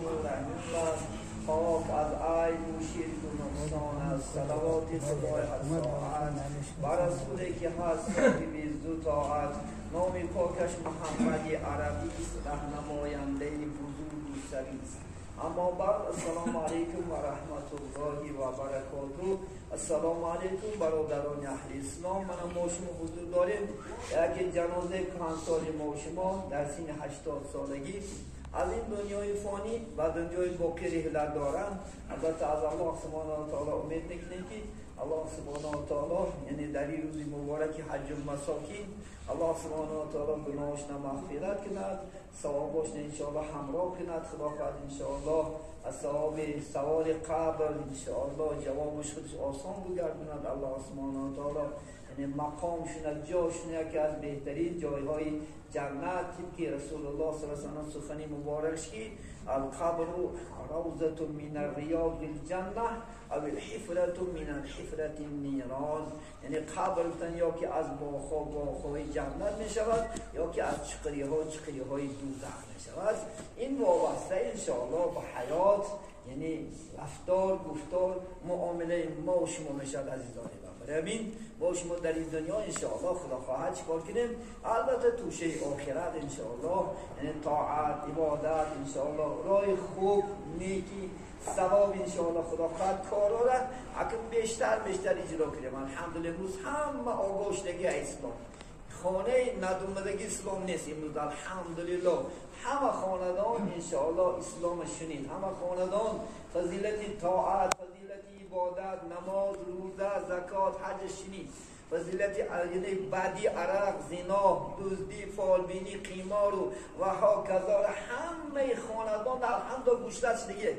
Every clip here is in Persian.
رحمت خاک از عیب و شرک و نقصان است. صلوات خدای از ساعت بر رسولی که هست صاحب عز و طاعت. نام پاکش محمد عربی است، راهنماینده بزرگ و سری است. اما بعد السلام علیکم و رحمت الله و برکاته. السلام علیکم برادران اهل اسلام. ما شما حضور داریم یک جنازه کهنسال ما شما در سن 80 سالگی از این دنیای فانی و دنیای باقی رحلت دارند. البته از الله سبحانه و تعالی امید میکنیم که الله سبحانه و تعالی یعنی در این روز مبارک حج المساکین الله سبحانه و تعالی گناهش مغفرت کند، ثوابش انشاءالله همراه کند. خداوند انشاءالله از ثواب سوال قبر انشاءالله جوابش خودش آسان بگرداند. الله سبحانه و تعالی یعنی مقامشون از جاشون یکی از بهترین جایهای جنت که رسول الله صلی الله علیه و سلم سخنی مبارکش کی القبر روضة من الرياض الجنه او الحفرة من الحفرة النيران. یعنی قبر یا که از باغ‌های جنت می شود یا که از چقری‌های دوزخ می شود. این وابسته انشاءالله به حیات یعنی رفتار گفتار معامله ما و شما می شود عزیزان. برای با شما در این دنیا انشاءالله خدا خواهد چیکار کنیم. البته توشه آخرت انشاءالله یعنی طاعت عبادت انشاءالله راه خوب نیکی ثواب انشاءالله خدا خواهد کارا را اگر بیشتر اجرا کنیم. الحمدلله امروز همه آگاشتگی اسلام خانه ندومدگی اسلام نیست. امروز الحمدلله همه خاندان انشاءالله اسلام شنید. همه خاندان فضیلت طاعت عبادت نماز روزه زکات حج شنید. فضیلت یعنی بدی عرق زنا دزدی فالبینی قمار و ها کذا همه خاندان الحمدلله گوشتش دیگه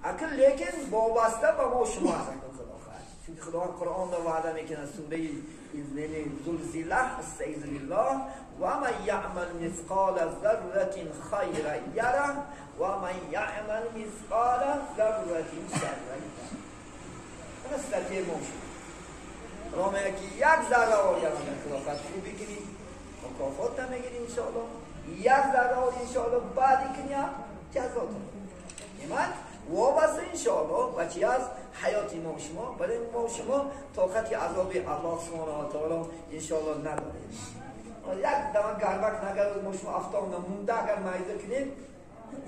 اکل لیکن وابسته به ما شما هستن خدا خواهد. چون خدا قرآن را وعده میکنه سوره زلزله استعیذ بالله و من یعمل مثقال ذره خیرا یره و من یعمل مثقال ذره شرا یره. استعداد موشی رامه که یک ذره آیا من خلافت خوبی کنی مکافات هم میگیری انشاءالله. یک ذره آیا انشاءالله بعدی کنی جزات ایمان وابسته انشاءالله و چی از حیات ما شما. برای ما شما طاقت عذاب الله سبحانه و تعالی انشاءالله نداریم. یک دم گربک نگرد ما شما افتاد نمونده اگر مایده کنیم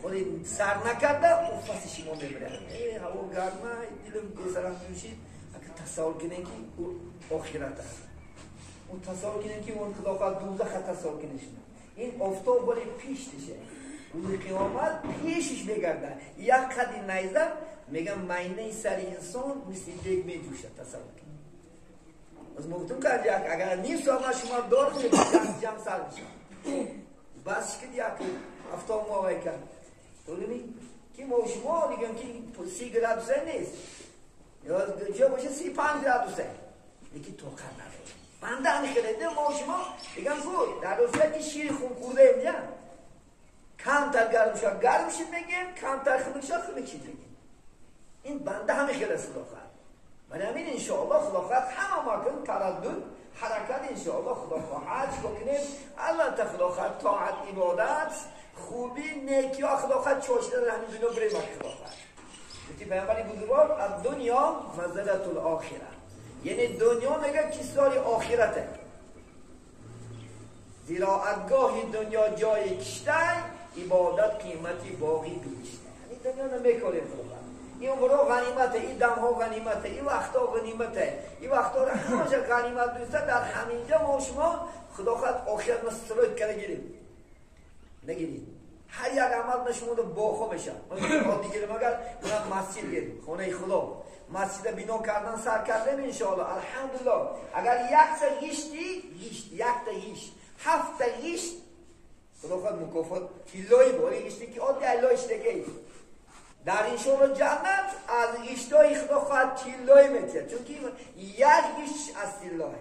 خودی سر نکرده افت شما میبره. هوا گرمه دلم بیسرم میوشید. اگر تصور کنین که آخرت هست اون تصور کنین که اون خداوند دوزخ تصور کنین. این افتاد ولی پیششه روز قیامت پیشش بگرده یک قدی نیزه میگم مینه سر انسان مثل دیگ میجوشه. تصور کنین از مفتون کرد یک اگر نیم سال شما دار کنید جمع سر بشن بس که یک افتاد موقعی کرد طولونی که ما شما دیگم که 30 گراد سه نیست یا جا باشه 35 گراد سه یکی توقع نداره. بنده همی خیلیده ما شما دیگم بود در روزه که شیر خون خورده ایم کمتر گرم شد گرم شد میگیم کمتر خنک شد خنک شد میگیم. این بنده همی خیلی خدا خواهد. من همین انشاءالله خدا خواهد همه مکن تردد حرکت انشاءالله خدا خواهد بکنیم. البته خدا خواهد طاعت عبادت خوبی نیکی ها خدا خواهد چوشته در همین دنیا برای وقت خدا خواهد. گفتی پیامبر بزرگوار از دنیا مزرعه الاخره یعنی دنیا میگه کساری آخرته زراعتگاه دنیا جای کشته عبادت قیمتی باقی بیشته. یعنی دنیا نمیکنه خدا این عمره غنیمته این دمها غنیمته این وقتا غنیمته این وقتا را همه غنیمت دوسته. در همینجا ما شما خدا خواهد آخرت مسترد کرده گیریم نگیرید. هر یک عمل نشما رو باخو بشن دیگه مگر مسجد گیریم خانه خدا مسجد بنا کردن سر کردن انشاءالله الحمدلله. اگر یک تا گیشتی یک تا گیشت 7 تا گیشت خدا خواهد مکافات کیلوی باری گیشتی که آدی اللهش دیگه در انشاءالله جنت از گیشتای خدا خواهد کیلوی میتید. چون که یک گیشتش از کیلوی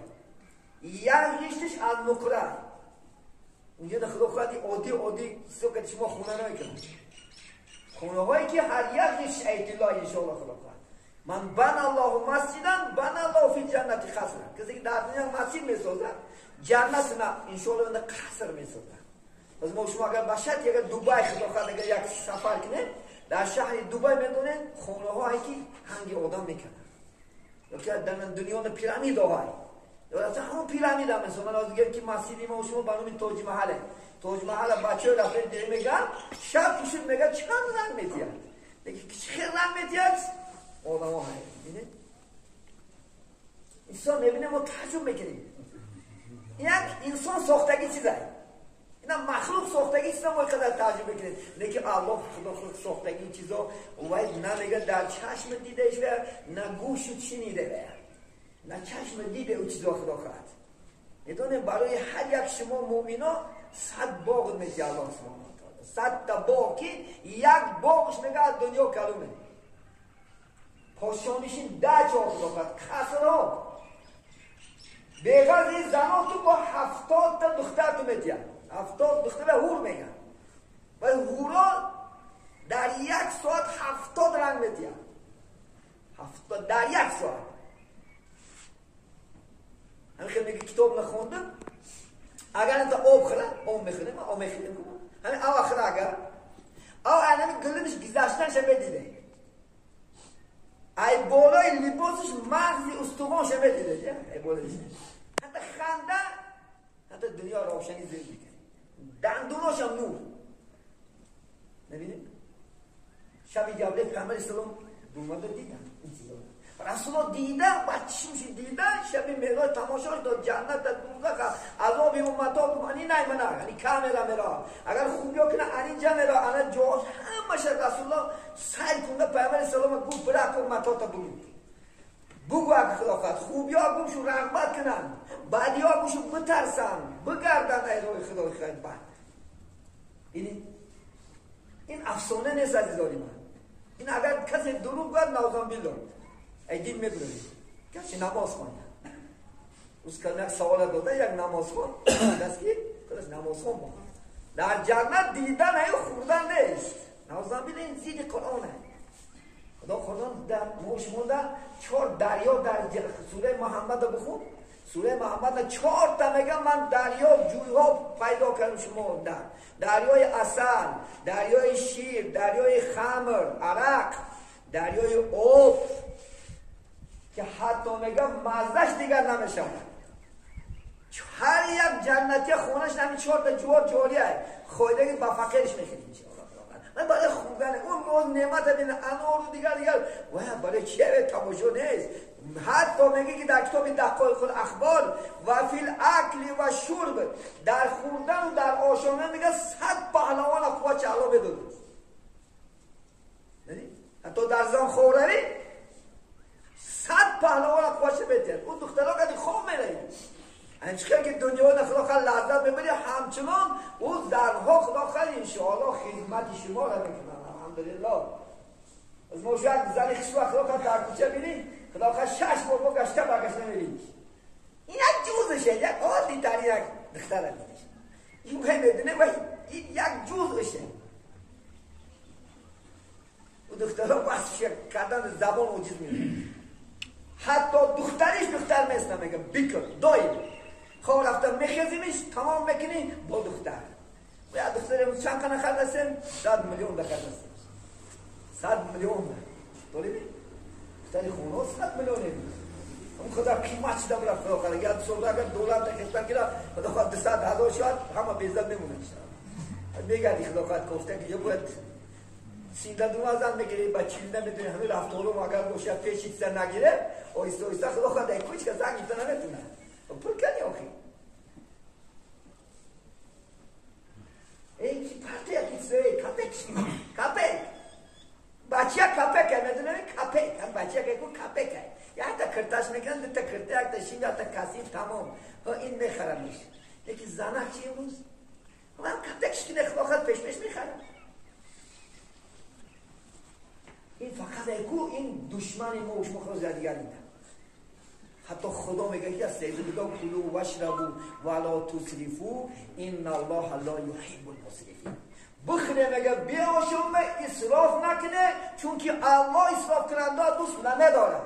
یک گیشتش از نکره اونجا در خدا خواهد عادی سوکت شما خونه نمیکنم خونه هایی که هر یک گیشت ایت الله انشاءالله خدا خواهد. من بن الله مسجدن بن الله فی جنت خسرن. کسی که در دنیا مسجد میسازه جنت نه انشاءالله قصر میسازه. از ما شما اگر باشد یک دوبای خدا خواهد اگر یک سفر کنه در شهر دوبای میدونه خونه هایی که هنگی آدم میکنه که در دنیا پیرامید های اصلا همون پیرامید هم مثلا من از دیگر که مسیدی ما شما برنامه توج محله توج محله بچه رفته دیگه میگن شب پوشید میگن چند رنگ میتید دیگه چه رنگ میتید آدم ها هایی بینید انسان میبینه ما تعجب میکنیم یک انسان ساختگی چیزه اینا مخلوق ساختگی چیزا ما قدر تعجب میکنیم لیکن الله خدا ساختگی این چیزا وای نه میگه در چشم دیدهش و نه گوش شنیده و نه چشم دیده او چیزا خدا خواهد میدونه برای هر یک شما مومینا 100 باغ میگه الله سبحانه و تعالی 100 تا باغ که یک باغش میگه از دنیا کلومه پاشانشین 10 جا خدا خواهد خسران بیغرد این زنان تو با 70 تا دختر تو میتیم 70 دختر هور میگن و هورا در یک ساعت 70 رنگ میتیم 70 در یک ساعت همین خیلی میگه کتاب نخوندم اگر انتا آب خلا آب میخونیم آب میخونیم همین آب خلا اگر آب همین گلنش گذاشتنش بدیده ای بالای لباسش مغزی استوانش بدیده ای بالایش حتی خنده حتی دنیا روشنی زیر میکنه دندوناش هم نور نبینید شبی جبله پیغمبر اسلام دومده دیدن این چیزا رسول دیده بچه‌ش دیده شبی معراج تماشاش داد جنت در دوزخ عذاب امتا منی نه منه یعنی کاملا میرا اگر خوبیا کنه اینجا میرا انا جوش همش رسول الله سعی کنه پیغمبر اسلام گفت برا امتا تا بگو اگه خدا خواهد خوبیا گوشو رغبت کنن بعدیا گوشو بترسن بگردن ای روی خدا خواهد بعد این افسانه نیست عزیزانی من این اگر کسی دروغ گوید نوزان بیلو ای دین میبرید کسی نماز کنه روز که یک سوال داده یک نماز کن دست که کلاش نماز کن با در جنت دیدن ای خوردن نیست نوزان بیلو این زید قرآنه خدا در موشمونده 4 دریا در سوره محمد بخون سوره محمد 4 تا میگه من دریا جویها پیدا کردم شما دریای عسل دریای شیر دریای خمر عرق دریای آب که حتی میگه مزهش دیگر نمیشه هر یک جنتی خونش نمی 4 تا جوار جاریه خودگی با فقیرش میخیدیم من برای خوندن اون روز نعمت بین انوار و دیگر و برای چیه تماشا نیست حتی میگه که در کتاب دقایق الاخبار و فی الاکل و شرب در خوردن و در آشامه میگه 100 پهلوان اخوات چهلا بدون حتی در زن خوردنی 100 پهلوان اخوات بهتر اون دخترها کدی خواب میره انشکر که دنیا خدا خیلی لذت ببری همچنان او زنها خدا خیلی انشاءالله خدمت شما را میکنن الحمدلله از ما شاید زنی خیلی وقت خدا خیلی در کوچه بینی خدا خیلی 6 بار گشته برگشت نمیرید این یک جوزشه یک عادی تری یک دختر هم میشه این خیلی میدونه و این یک جوزشه او دخترها بس کردن زبان عجیز میره حتی دختریش دختر میست نمیگه بیکر دایم خواه رفتم میخیزیمش تمام میکنی با دختر و یا دختریم چند کنه خلصیم 100 میلیون ده خلصیم 100 میلیون ده بی؟ دختری خونه 100 میلیونه اون خدا قیمت چیده برفت خدا خدا یا سودا اگر دولار ده خستن کرا خدا خدا 200,000 شد همه بیزد میمونه میگردی خدا خدا گفته که یه باید سینده دوازن میگیری با چیل نمیدونی همه رفتارم اگر باشه پیشی سر نگیره آیسته آیسته خدا خدا کوچ که زنگ میتونه نمیتونه پر کنی آخی ای چی پرته یکی سوی کپک کپک بچه کپک میدونه کپک بچه که کپک یا حتی کرتاش میکنن دوتا کرته یک تا شیم یا تا کسیف تمام این میخرم میشه یکی زنه چی امروز هم کپکش که خدا خدا پیش میخرم این فقط ایکو این دشمن ما و شما خدا دیگر میدن حتی خدا میگه که سیدو بگو کلو وشربو ولا تسرفو این الله لا یحب المسرفین بخره میگه بیا شما اسراف نکنه چون که الله اسراف کننده دوست نمیداره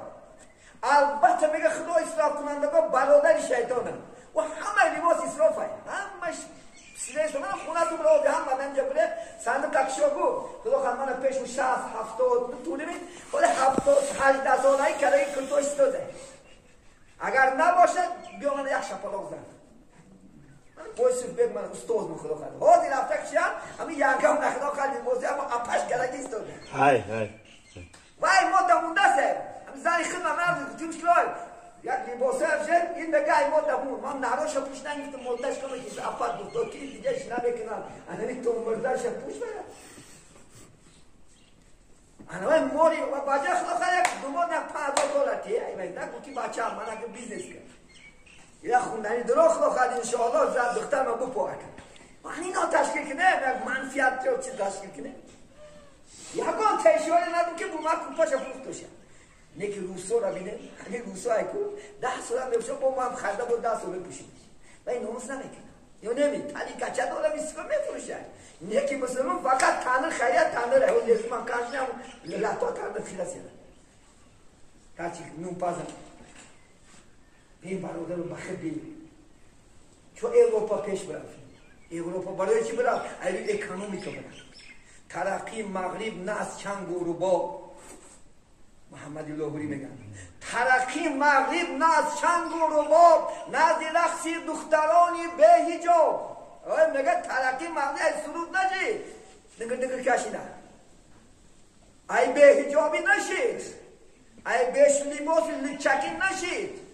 البته میگه خدا اسراف کننده برادر شیطانه و همه لباس اسراف همش سیده تو من خونه تو برای هم من اینجا بره سند تکشاگو خدا خواهد من پیش و 60 70 طولی مید خود 70 18 سالهی کرده کلتو استاده اگر نباشه بیا من یک شپلاق زن من پویسیف بگ من استاز من خدا خواهد حاضی رفته کشیم همین یانکم نخدا خواهد موزی اما اپش گرگی استاده های های وای مدت مونده سه همین زنی خدمه من تیمش کلای یک لیباسه افشن این بگه این مدت مون من نروش پوش نگیفتم مدتش کنم که اپت گفتو که دیگه شنا بکنم انهی تو مردرش پوش بگه انهی موری و باجه خدا خواهد یک دومان یک $5 تیه ایمه نگو که بچه هم من اگه بیزنس کرد یک خوندنی درو خدا خواهد انشاءالله زد دختر من بپاک من اینا تشکیل کنه یک منفیت جو چی تشکیل کنه یکان تیشواری ندون که بومر کپاش فروختوشه نیکی روسو را بینه همین روسو های کو 10 سال هم بپوشه با ما هم خرده بود 10 سال بپوشیم و این ناموس نمیکنه یا نمی تلی کچه دولا میسکا میفروشه نیکی مسلمان فقط تنر خیلیت تنره او لیزی من کنجنه هم لطا تنر خیلسی کچی نون پازم این برادر رو بخیر بیم چون ایروپا پیش برفت ایروپا برای چی برفت؟ ایوی اکانومیکا برفت ترقی مغرب نه از چنگ و ربا محمد لاهوری میگن ترقی مغرب نه از چنگ و ربا نه از رقص دخترانی به حجاب میگه ترقی مغرب ای سرود نجید نگر کشیده ای به حجابی نشید ای بهش لباس لچکی نشید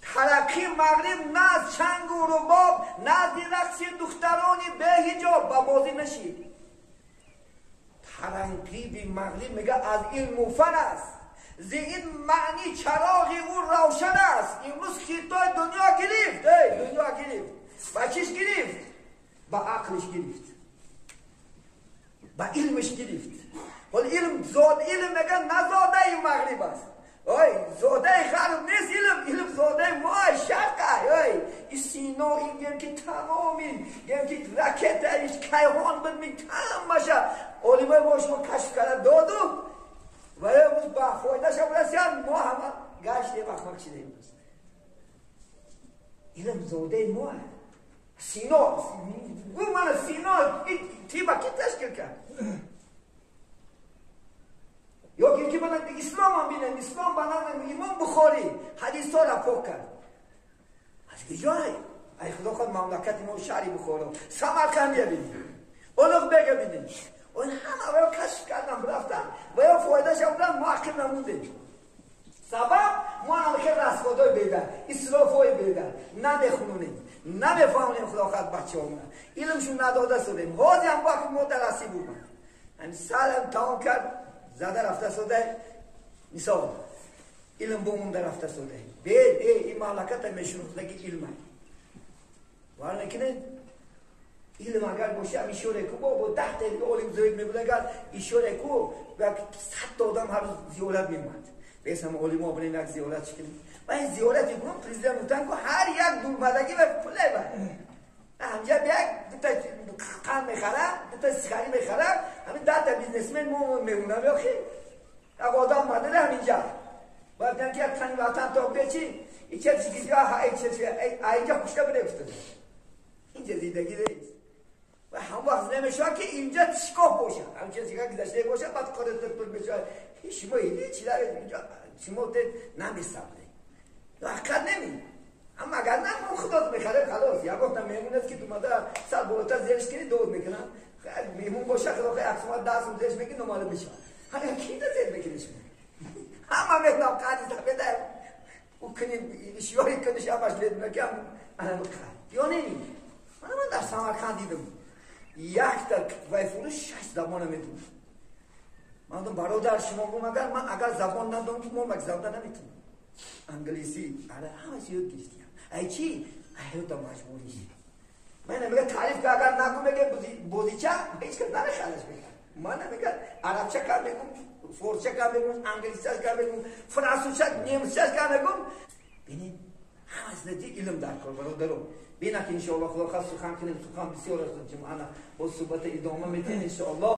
ترقی مغرب نه از چنگ و رباب نه از رقص دخترانی به حجاب با بازی نشید ترقی مغرب میگه از علم و فن است زی این معنی چراغ او روشن است امروز خیطای دنیا گرفت دنیا گرفت با چیش گرفت با عقلش گرفت با علمش گرفت ولی علم میگه نزاده این مغرب است زاده غرب نیست علم زاده ما شرقه این سینا این گیم که تمامی گیم که رکت ایش کیهان بد می تمام باشه علمای ما شما کشف کرده دادو و امروز با فایده شما رسیان ما همه گشته مخمک شده امروز علم زاده ما سینا گو من سینا تیبا کی تشکل کرد یا که من اسلام هم بینم اسلام بنام امام بخاری حدیث ها را پاک کرد از کجای ای خدا خود مملکت ما شهری بخاری سمرقند بینیم اولوغ بگه بینیم اون همه باید کشف کردم برفتم باید فایده شدن معقل نمونده سبب ما همه رسخادای بیدن اسرافای بیدن نمیخونونیم نمیفهمونیم خدا خود بچه همونه علمشون نداده سودیم حاضی هم باید ما درسی بودن همین سالم تمام کرد زده رفته سوده مثال علم بومونده رفته سوده این مملکت میشنوخته که علم ولی نکنه علم اگر باشه هم ایشوره که با 10 تا علم زوید میبوده اگر ایشوره که 100 آدم هر زیارت میموند بیس هم علم ها بریم یک زیارت شکنیم و این زیارتی کنم پریزیدن بودن که هر یک دورمدگی و پله باید همجا بیاک دوتا قم میخرم دوتا سیخاری میخرم همین 10 تا بیزنسمن میمونم یا خیلی یک آدم مدده همینجا باید که یک تنی وطن تا بچی این چه چیزی ها اینجا خوشته بده افتاده اینجا زیدگی نیست و هم وقت نمیشه که اینجا تشکاف باشه همین چیزی که گذشته باشه بعد کارت دکتر بشه شما ایدی چی داره اینجا شما نمیستبده یا حقیقت نمی اما اگر نه خدا میخره خلاص یا گفتم میمون است که تو مادر سر بالاتر زیرش کنی دود میکنن خیلی میمون باشه خدا خیلی اکسمات دست زیرش میکنی نماله میشه همه کی زیر میکنیش همه میکنم قدیده بده او کنیم شیاری کنیش همش لید میکنم انا بخیر یا نمی من در سمرقند دیدم یک تا ویفورش 6 زبان میدونم من برادر شما بگم اگر من اگر زبان ندارم که من زبان نمیتونم انگلیسی آره همه چی یاد گرفتم ای چی ای تو مجبوری من میگم تعریف که اگر نگم میگه بودیچه هیچ کس نمیخوادش بگم من میگم عربچه کار میگم فارسی کار میگم انگلیسی کار میگم فرانسوی نیمچه کار میگم ببین همه ندی علم در کار برادرم ببین که ان شاء الله خدا خواست سخن کنیم سخن بسیار است که ما با صحبت ادامه میتونیم ان شاء الله